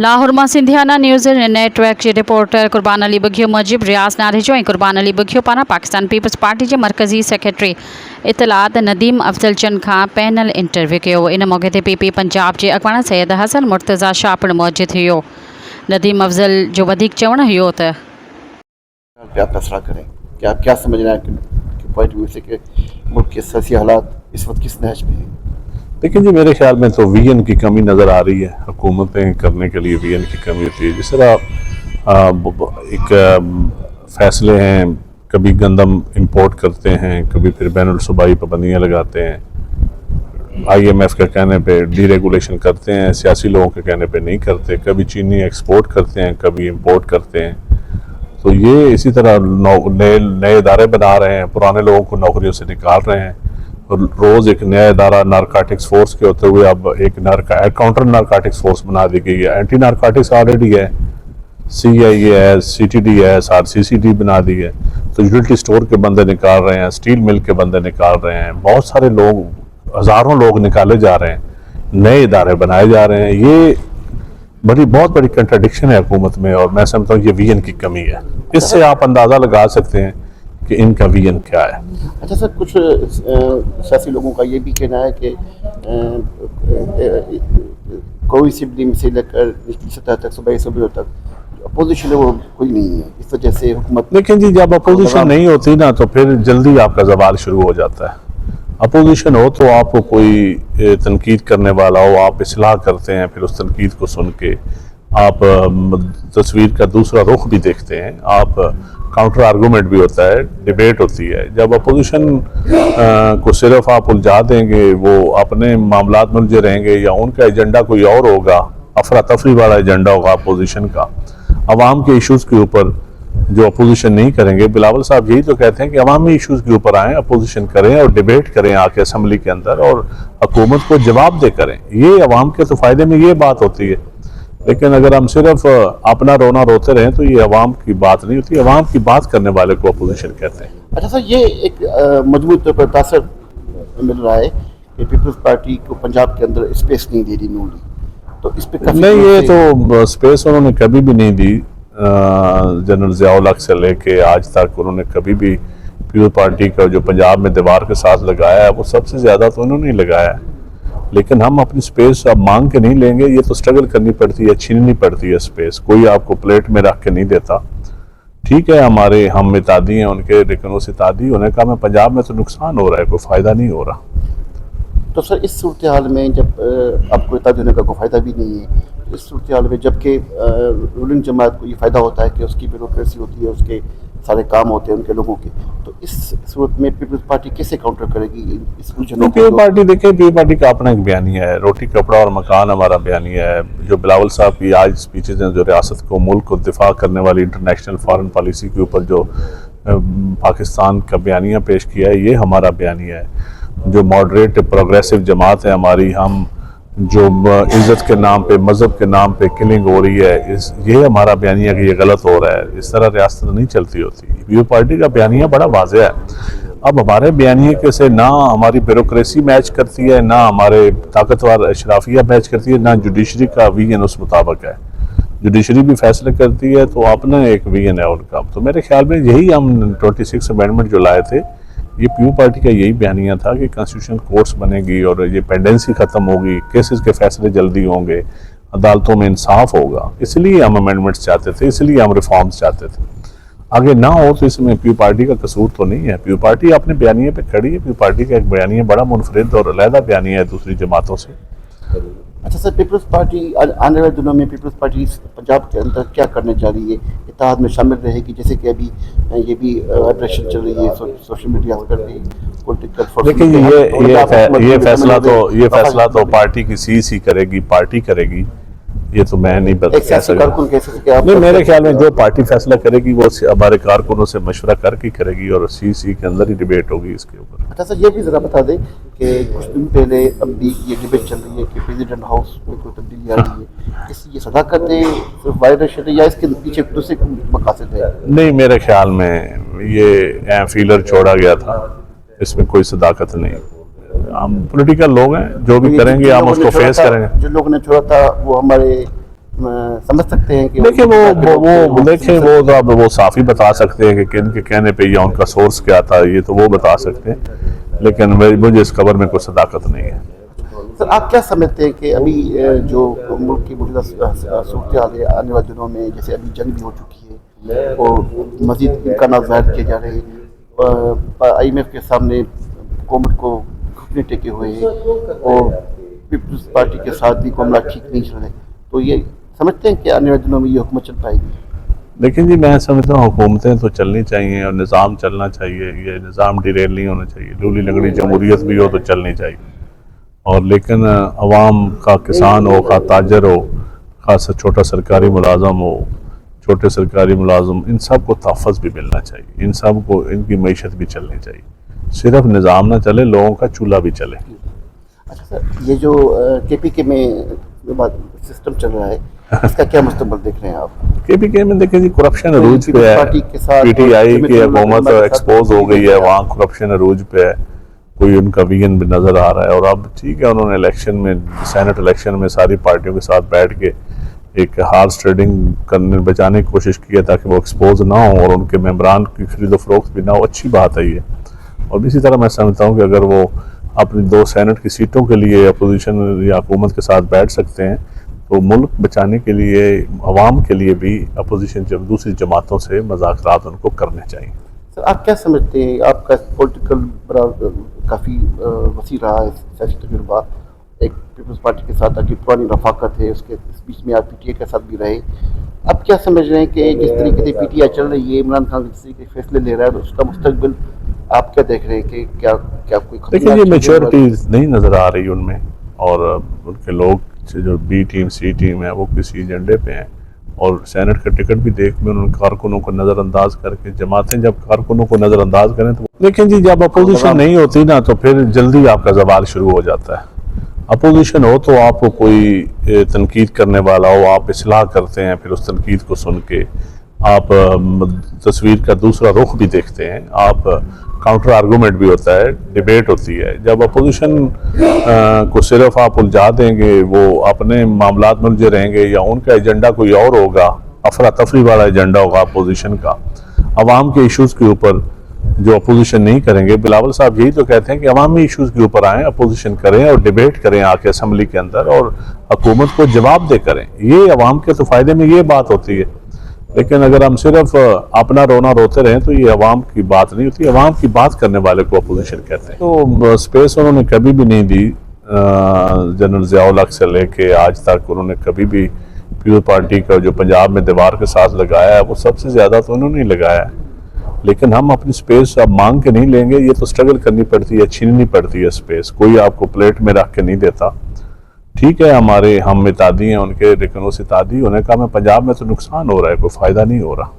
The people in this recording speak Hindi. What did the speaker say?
लाहौर में सिंधियाना न्यूज़ नेटवर्क के रिपोर्टर कुर्बान अली बघियो मूजिब रियाज़ नारिजो और कुर्बान अली बघियो पारा पाकिस्तान पीपल्स पार्टी के मरकज़ी सेक्रेटरी इतलात नदीम अफजल चंद का पैनल इंटरव्यू किया। इन मौके पर पीपी पंजाब के अगवान सैयद हसन मुर्तज़ा शाह पिणु मौजूद हुयो। नदीम अफजल जो वधिक चवण हुयो त क्या फैसला करें, क्या समझना है कि पॉइंट व्यू से कि मुल्क के सियासी हालात इस वक्त किस नहज में हैं? लेकिन जी मेरे ख्याल में तो विजन की कमी नज़र आ रही है। हुकूमतें करने के लिए विजन की कमी होती है। जिस तरह एक फ़ैसले हैं, कभी गंदम इंपोर्ट करते हैं, कभी फिर बैनुल सूबाई पाबंदियाँ लगाते हैं, IMF के कहने पे डीरेगुलेशन करते हैं, सियासी लोगों के कहने पे नहीं करते, कभी चीनी एक्सपोर्ट करते हैं, कभी इंपोर्ट करते हैं। तो ये इसी तरह नए इदारे बना रहे हैं, पुराने लोगों को नौकरियों से निकाल रहे हैं। और रोज़ एक नया इदारा नारकाटिक्स फोर्स के होते हुए अब एक काउंटर नारकाटिक्स फोर्स बना दी गई है। एंटी नारकाटिक्स ऑलरेडी है, CIA है, CTD है, CCD बना दी है। तो यूटिलिटी स्टोर के बंदे निकाल रहे हैं, स्टील मिल के बंदे निकाल रहे हैं, बहुत सारे लोग, हज़ारों लोग निकाले जा रहे हैं, नए इदारे बनाए जा रहे हैं। ये बहुत बड़ी कंट्राडिक्शन है हुकूमत में, और मैं समझता हूँ ये विजन की कमी है। इससे आप अंदाज़ा लगा सकते हैं कि इनका विजन क्या है। अच्छा सर, कुछ सियासी लोगों का ये भी कहना है कि कोई सिबलिंग से लेकर निचली सतह तक, सूबाई असम्बली तक अपोजिशन है वो कोई नहीं है। इस वजह से हुकूमत, लेकिन जी जब अपोजिशन नहीं होती ना तो फिर जल्दी आपका जवाल शुरू हो जाता है। अपोजिशन हो तो आपको कोई तनकीद करने वाला हो, आप इस्लाह करते हैं, फिर उस तनकीद को सुन के आप तस्वीर का दूसरा रुख भी देखते हैं, आप काउंटर आर्गूमेंट भी होता है, डिबेट होती है। जब अपोजिशन को सिर्फ आप उलझा देंगे, वो अपने मामलात में उलझे रहेंगे, या उनका एजेंडा कोई और होगा, अफरा तफरी वाला एजेंडा होगा अपोजिशन का, अवाम के इश्यूज़ के ऊपर जो अपोजिशन नहीं करेंगे। बिलावल साहब यही तो कहते हैं कि अवामी इश्यूज़ के ऊपर आएँ, अपोजिशन करें और डिबेट करें आके असम्बली के अंदर, और हुकूमत को जवाब दे करें। ये अवाम के तो फ़ायदे में ये बात होती है। लेकिन अगर हम सिर्फ अपना रोना रोते रहें तो ये अवाम की बात नहीं होती। अवाम की बात करने वाले को अपोजिशन कहते हैं। अच्छा सर, ये एक मजबूत तौर पर तासर मिल रहा है कि पीपल्स पार्टी को पंजाब के अंदर स्पेस नहीं दे रही नूली, तो इस पर नहीं, ये तो स्पेस उन्होंने कभी भी नहीं दी। जनरल ज़ियाउल हक से लेके आज तक उन्होंने कभी भी पीपल्स पार्टी का जो पंजाब में दीवार के साथ लगाया है वो सबसे ज़्यादा तो उन्होंने ही लगाया है। लेकिन हम अपनी स्पेस अब मांग के नहीं लेंगे, ये तो स्ट्रगल करनी पड़ती है, छीननी पड़ती है स्पेस। कोई आपको प्लेट में रख के नहीं देता। ठीक है, हमारे हम इतादी हैं उनके, लेकिन उस इतादी होने का हमें पंजाब में तो नुकसान हो रहा है, कोई फ़ायदा नहीं हो रहा। तो सर इस सूरत हाल में जब आपको इतादी होने का कोई फ़ायदा भी नहीं है, इस सूरत हाल में जबकि रूलिंग जमात को ये फ़ायदा होता है कि उसकी ब्यूरोक्रेसी होती है, उसके सारे काम होते हैं उनके लोगों के, तो इस सूरत में पीपल्स पार्टी कैसे काउंटर करेगी इस उलझनों को? पीपल्स पार्टी देखिए, पीपल्स पार्टी का अपना एक बयानिया है, रोटी कपड़ा और मकान हमारा बयानिया है। जो बिलावल साहब की आज स्पीचेज हैं, जो रियासत को, मुल्क को दिफा करने वाली इंटरनेशनल फॉरेन पॉलिसी के ऊपर जो पाकिस्तान का बयानिया पेश किया है, ये हमारा बयानिया है। जो मॉडरेट प्रोग्रेसिव जमात है हमारी, हम जो इज़्ज़त के नाम पे, मज़हब के नाम पे किलिंग हो रही है, ये हमारा बयानिया कि ये गलत हो रहा है। इस तरह रियासत नहीं चलती होती। पीपल्स पार्टी का बयानिया बड़ा वाज़ेह है। अब हमारे बयानिए के से ना हमारी ब्यूरोक्रेसी मैच करती है, ना हमारे ताकतवर अशराफिया मैच करती है, ना जुडिशरी का विजन उस मुताबिक है। जुडिशरी भी फैसले करती है तो अपना एक विजन है उनका। तो मेरे ख्याल में यही हम 26 अमेंडमेंट जो लाए थे, ये पीपल्स पार्टी का यही बयानिया था कि कॉन्स्टिट्यूशनल कोर्ट्स बनेगी और ये पेंडेंसी ख़त्म होगी, केसेस के फैसले जल्दी होंगे, अदालतों में इंसाफ होगा। इसलिए हम अमेंडमेंट्स चाहते थे, इसलिए हम रिफॉर्म्स चाहते थे। आगे ना हो तो इसमें पीपल्स पार्टी का कसूर तो नहीं है। पीपल्स पार्टी अपने बयानिए पे खड़ी है। पीपल्स पार्टी का एक बयानिया बड़ा मुनफरिद और अलहदा बयानिया है दूसरी जमातों से। अच्छा सर, पीपल्स पार्टी आने वाले दिनों में पीपल्स पार्टी पंजाब के अंदर क्या करने जा रही है? इत्तेहाद में शामिल रहेगी, जैसे कि अभी ये भी ऑपरेशन चल रही है सोशल मीडिया पर भी पॉलिटिकल। लेकिन ये फैसला तो पार्टी की CEC करेगी, पार्टी करेगी। ये तो मैं नहीं बता सकता। नहीं, मेरे ख्याल में जो पार्टी फैसला करेगी वो हमारे कारकुनों से मशवरा करके करेगी और CEC के अंदर ही डिबेट होगी इसके ऊपर। अच्छा सर, ये भी ज़रा बता दें कि कुछ दिन पहले अब भी ये डिबेट चल रही है कि प्रेसिडेंट हाउस में कोई तब्दीली आ रही है, इसकी ये सदाकत है, सिर्फ वायरस है, या इसके पीछे दूसरे मकासद है? नहीं, मेरे ख्याल में ये फीलर छोड़ा गया था, इसमें कोई सदाकत नहीं। हम पॉलिटिकल लोग हैं, जो भी करेंगे हम उसको फेस करेंगे। जो लोगों ने छोड़ा था वो हमारे समझ सकते हैं कि देखिए वो देखिए वो तो अब वो साफ ही बता सकते हैं कि किन के कहने पे या उनका सोर्स क्या था, ये तो वो बता सकते हैं, लेकिन मुझे इस खबर में कोई सदाकत नहीं है। सर आप क्या समझते हैं कि अभी जो मुल्क की मौजूदा सूरत हाल है, आने वाले दिनों में जैसे अभी जंग भी हो चुकी है और मजीद इम्कान ज़ाहिर किए जा रहे हैं, IMF के सामने हुकूमत को घुटने टेके हुए हैं और पीपल्स पार्टी के साथ भी मामला ठीक नहीं चल रहे, तो ये समझते हैं कि आने वाले दिनों में ये हुकूमत चल पाएगी? लेकिन जी मैं समझता हूँ हुकूमतें तो चलनी चाहिए और निज़ाम चलना चाहिए, ये निज़ाम डिरेल नहीं होना चाहिए। लूली लगड़ी जमहूरियत भी हो तो चलनी चाहिए, और लेकिन अवाम का किसान हो, खा ताजर हो, खास छोटा सरकारी मुलाजम हो, छोटे सरकारी मुलाजम, इन सब को तहफ़्फ़ुज़ भी मिलना चाहिए, इन सब को इनकी मईशत भी चलनी चाहिए। सिर्फ निज़ाम ना चले, लोगों का चूल्हा भी चले। अच्छा सर, ये जो KPK में सिस्टम चल रहा है, इसका क्या मुस्तकबिल देख रहे हैं आप? KPK में देखें जी करप्शन अरूज पे है, PTI की हुकूमत एक्सपोज हो गई है, वहाँ करप्शन अरूज पे है, कोई उनका विजन भी नज़र आ रहा है। और अब ठीक है, उन्होंने इलेक्शन में, सेनेट इलेक्शन में सारी पार्टियों के साथ बैठ के एक हार्स ट्रेडिंग करने बचाने की कोशिश की है ताकि वो एक्सपोज ना हो और उनके मेम्बरान की खरीदो फरोख्त भी ना हो। अच्छी बात है ये। और इसी तरह मैं समझता हूँ कि अगर वो अपनी 2 सेनेट की सीटों के लिए अपोजिशन या हुकूमत के साथ बैठ सकते हैं तो मुल्क बचाने के लिए, अवाम के लिए भी अपोजिशन जब दूसरी जमातों से मज़ाकरात उनको करने चाहिए। सर आप क्या समझते हैं, आपका पॉलिटिकल काफ़ी वसी रहा है सियासी तजुर्बा, एक पीपल्स पार्टी के साथ आपकी पुरानी रफाकत है, उसके इस बीच में आप PTI के साथ भी रहे, अब क्या समझ रहे हैं कि जिस तरीके से PTI चल रही है, इमरान खान जिस तरीके के फैसले ले रहा है, तो उसका मुस्तकबिल आप क्या देख रहे हैं कि क्या क्या कोई? देखिए ये मेच्योरिटी नहीं नज़र आ रही उनमें, और उनके लोग जो B टीम C टीम है वो किसी एजेंडे पे हैं, और सेनेट का टिकट भी देख में उन्होंने कारकुनों को नज़रअंदाज करके, जमातें जब कारकुनों को नज़रअंदाज करें तो लेकिन जी जब अपोजिशन नहीं होती ना तो फिर जल्दी आपका जवाल शुरू हो जाता है। अपोजिशन हो तो आपको कोई तनकीद करने वाला हो, आप इस्लाह करते हैं, फिर उस तनकीद को सुन के आप तस्वीर का दूसरा रुख भी देखते हैं, आप काउंटर आर्गूमेंट भी होता है, डिबेट होती है। जब अपोजिशन को सिर्फ आप उलझा देंगे, वो अपने मामलात में उलझे रहेंगे या उनका एजेंडा कोई और होगा, अफरा तफरी वाला एजेंडा होगा अपोजिशन का, अवाम के इश्यूज़ के ऊपर जो अपोजिशन नहीं करेंगे। बिलावल साहब यही तो कहते हैं कि अवामी इश्यूज़ के ऊपर आएँ, अपोजिशन करें और डिबेट करें आके असम्बली के अंदर, और हुकूमत को जवाब दे करें। ये अवाम के तो फ़ायदे में ये बात होती है। लेकिन अगर हम सिर्फ अपना रोना रोते रहें तो ये अवाम की बात नहीं होती, अवाम की बात करने वाले को अपोजिशन कहते हैं। तो स्पेस उन्होंने कभी भी नहीं दी, जनरल ज़ियाउल हक से लेके आज तक उन्होंने कभी भी पीपल्स पार्टी का जो पंजाब में दीवार के साथ लगाया है वो सबसे ज़्यादा तो उन्होंने ही लगाया है। लेकिन हम अपनी स्पेस अब मांग के नहीं लेंगे, ये तो स्ट्रगल करनी पड़ती है, छीननी पड़ती है स्पेस, कोई आपको प्लेट में रख के नहीं देता। ठीक है, हम इतादी हैं उनके, लेकिन उस इतादी होने का हमें पंजाब में तो नुकसान हो रहा है, कोई फ़ायदा नहीं हो रहा।